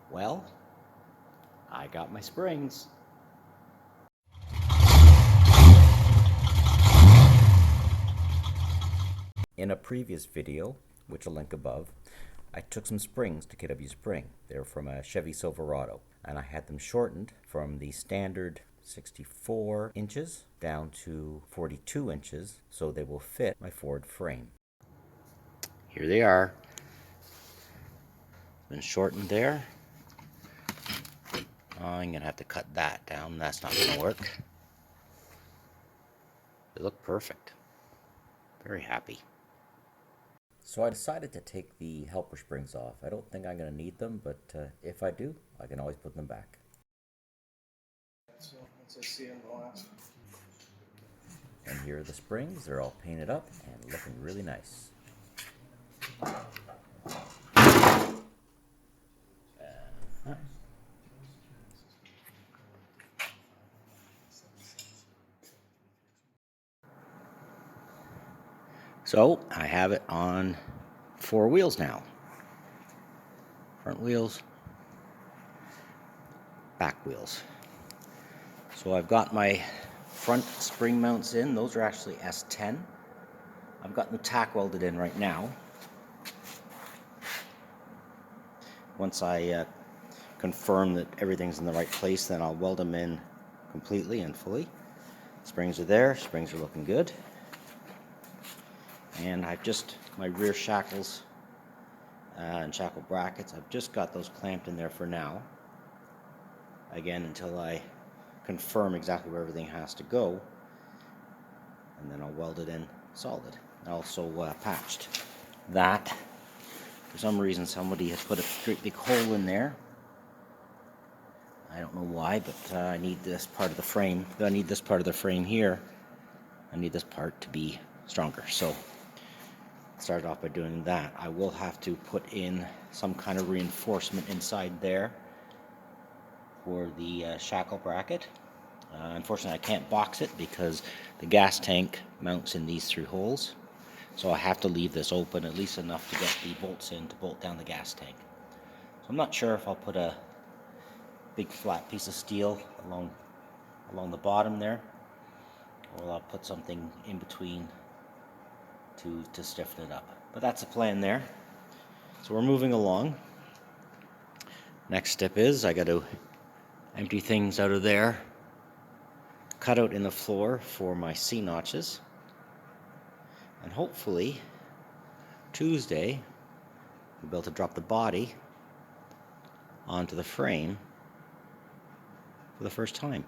Well, I got my springs. In a previous video, which I'll link above, I took some springs to KW Spring. They're from a Chevy Silverado, and I had them shortened from the standard 64 inches down to 42 inches so they will fit my Ford frame. Here they are. Been shortened there. I'm gonna have to cut that down. That's not gonna work. They look perfect. Very happy. So I decided to take the helper springs off. I don't think I'm gonna need them, but if I do, I can always put them back. So once I see them, I'll ask. And here are the springs. They're all painted up and looking really nice. So I have it on 4 wheels now. Front wheels, back wheels. So I've got my front spring mounts in. Those are actually S10. I've got them tack welded in right now. Once I confirm that everything's in the right place, then I'll weld them in completely and fully. Springs are there, springs are looking good. And I've just, my rear shackles and shackle brackets, I've just got those clamped in there for now. Again, until I confirm exactly where everything has to go. And then I'll weld it in solid. Also patched. That, for some reason, somebody has put a great big hole in there. I don't know why, but I need this part of the frame. I need this part of the frame here. I need this part to be stronger. So start off by doing that. I will have to put in some kind of reinforcement inside there for the shackle bracket. Unfortunately, I can't box it because the gas tank mounts in these 3 holes. So I have to leave this open at least enough to get the bolts in to bolt down the gas tank. So I'm not sure if I'll put a big flat piece of steel along the bottom there, or I'll put something in between to stiffen it up. But that's the plan there. So we're moving along. Next step is I got to empty things out of there, cut out in the floor for my C notches, and hopefully Tuesday we'll be able to drop the body onto the frame for the first time.